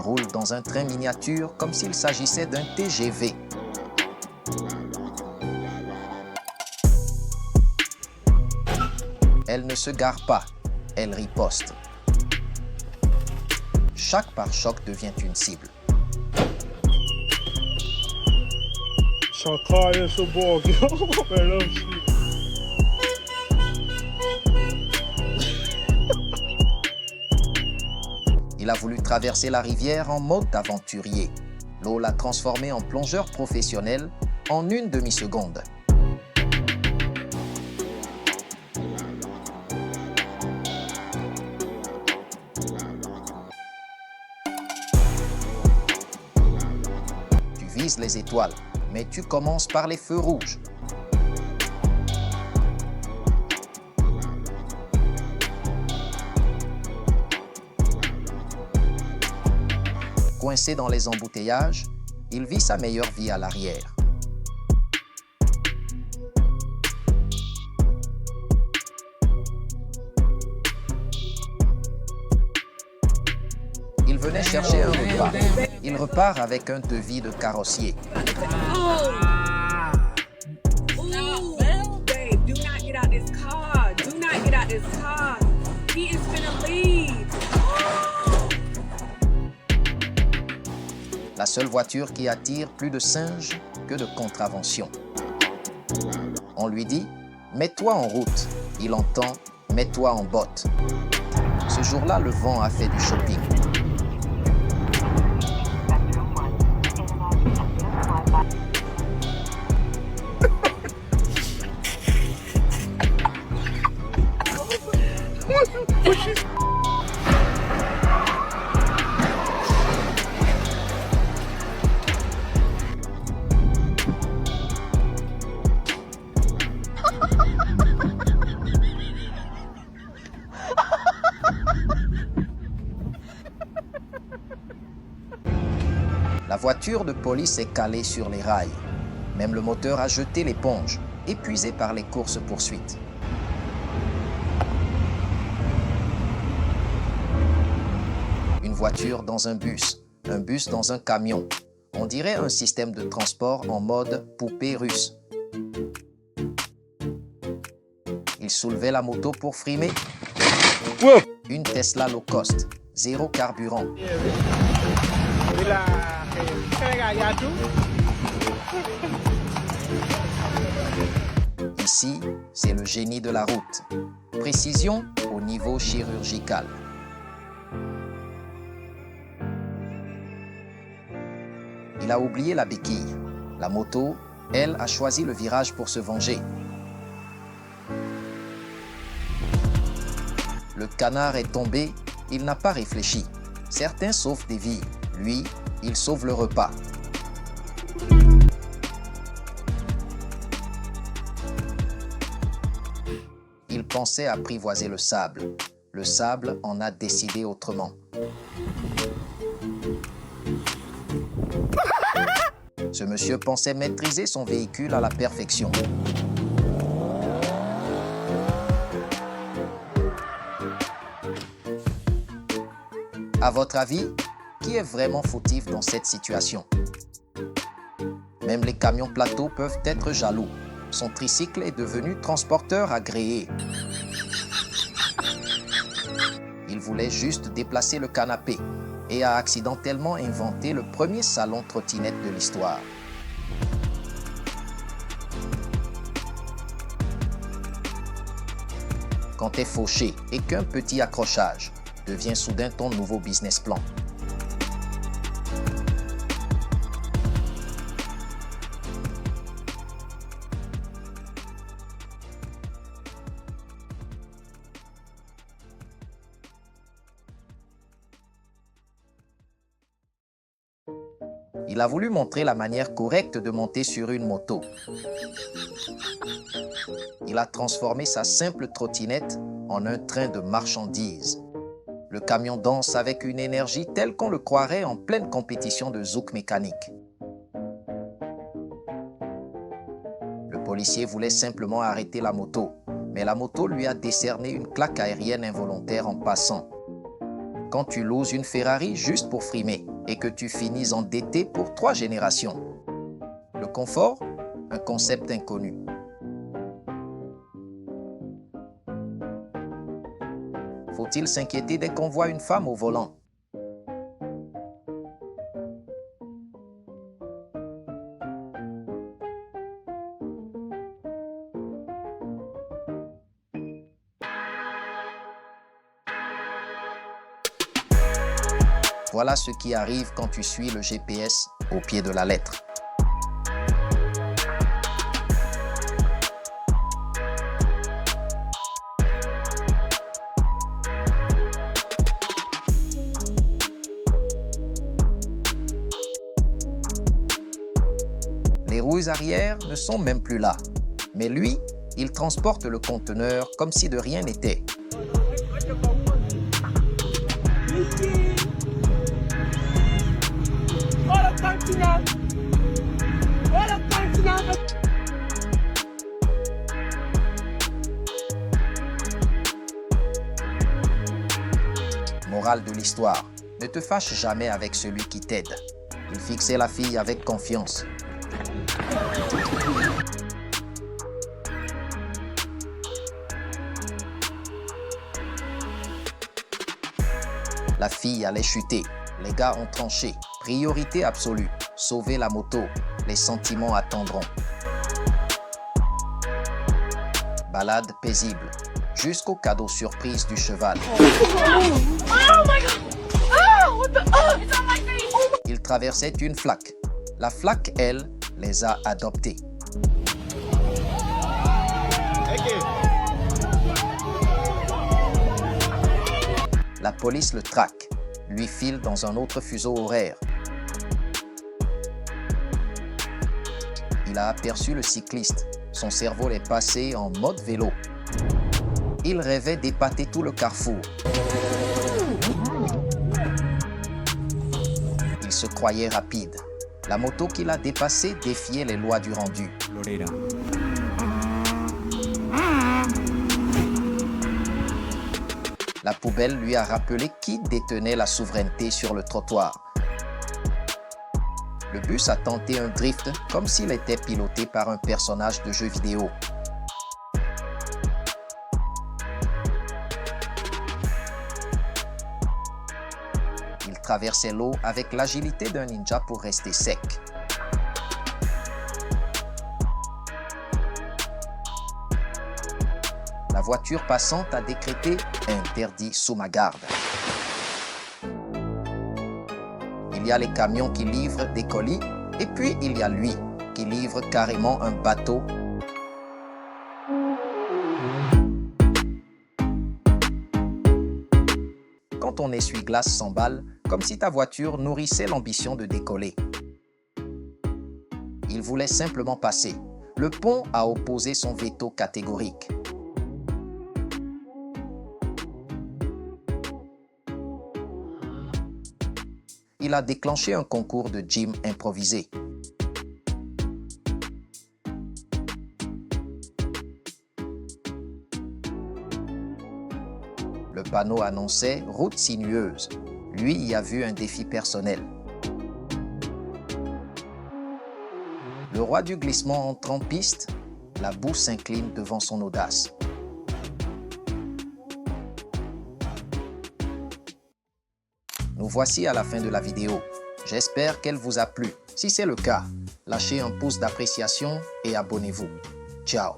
roule dans un train miniature comme s'il s'agissait d'un TGV. Elle ne se gare pas, elle riposte. Chaque pare-choc devient une cible. Il a voulu traverser la rivière en mode aventurier. L'eau l'a transformé en plongeur professionnel en une demi-seconde. Tu vises les étoiles, mais tu commences par les feux rouges. Coincé dans les embouteillages, il vit sa meilleure vie à l'arrière. Il venait chercher un repas. Il repart avec un devis de carrossier. La seule voiture qui attire plus de singes que de contraventions. On lui dit « Mets-toi en route ». Il entend « Mets-toi en botte ». Ce jour-là, le vent a fait du shopping. La voiture de police est calée sur les rails. Même le moteur a jeté l'éponge, épuisé par les courses-poursuites. Une voiture dans un bus dans un camion. On dirait un système de transport en mode poupée russe. Il soulevait la moto pour frimer. Une Tesla low cost, zéro carburant. Ici, c'est le génie de la route. Précision au niveau chirurgical. Il a oublié la béquille. La moto, elle, a choisi le virage pour se venger. Le canard est tombé, il n'a pas réfléchi. Certains sauvent des vies, lui, il sauve le repas. Il pensait apprivoiser le sable. Le sable en a décidé autrement. Ce monsieur pensait maîtriser son véhicule à la perfection. À votre avis, qui est vraiment fautif dans cette situation? Même les camions plateaux peuvent être jaloux. Son tricycle est devenu transporteur agréé. Il voulait juste déplacer le canapé et a accidentellement inventé le premier salon trottinette de l'histoire. Quand t'es fauché et qu'un petit accrochage devient soudain ton nouveau business plan. Il a voulu montrer la manière correcte de monter sur une moto. Il a transformé sa simple trottinette en un train de marchandises. Le camion danse avec une énergie telle qu'on le croirait en pleine compétition de zouk mécanique. Le policier voulait simplement arrêter la moto, mais la moto lui a décerné une claque aérienne involontaire en passant. quand tu loues une Ferrari juste pour frimer et que tu finis endetté pour 3 générations. Le confort, un concept inconnu. Faut-il s'inquiéter dès qu'on voit une femme au volant? Voilà ce qui arrive quand tu suis le GPS au pied de la lettre. Les roues arrière ne sont même plus là. Mais lui, il transporte le conteneur comme si de rien n'était. Morale de l'histoire, ne te fâche jamais avec celui qui t'aide. Il fixait la fille avec confiance. La fille allait chuter. Les gars ont tranché. Priorité absolue. Sauver la moto. Les sentiments attendront. Balade paisible. Jusqu'au cadeau surprise du cheval. Ils traversaient une flaque. La flaque, elle, les a adoptés. La police le traque, lui file dans un autre fuseau horaire. Il a aperçu le cycliste. Son cerveau est passé en mode vélo. Il rêvait d'épater tout le carrefour. Il se croyait rapide. La moto qu'il a dépassée défiait les lois du rendu. La poubelle lui a rappelé qui détenait la souveraineté sur le trottoir. Le bus a tenté un drift comme s'il était piloté par un personnage de jeu vidéo. Il traversait l'eau avec l'agilité d'un ninja pour rester sec. La voiture passante a décrété « Interdit sous ma garde ». Il y a les camions qui livrent des colis et puis il y a lui qui livre carrément un bateau. Quand ton essuie-glace s'emballe, comme si ta voiture nourrissait l'ambition de décoller. Il voulait simplement passer. Le pont a opposé son veto catégorique. Il a déclenché un concours de gym improvisé. Le panneau annonçait « Route sinueuse ». Lui y a vu un défi personnel. Le roi du glissement entre en piste, la boue s'incline devant son audace. Nous voici à la fin de la vidéo. J'espère qu'elle vous a plu. Si c'est le cas, lâchez un pouce d'appréciation et abonnez-vous. Ciao!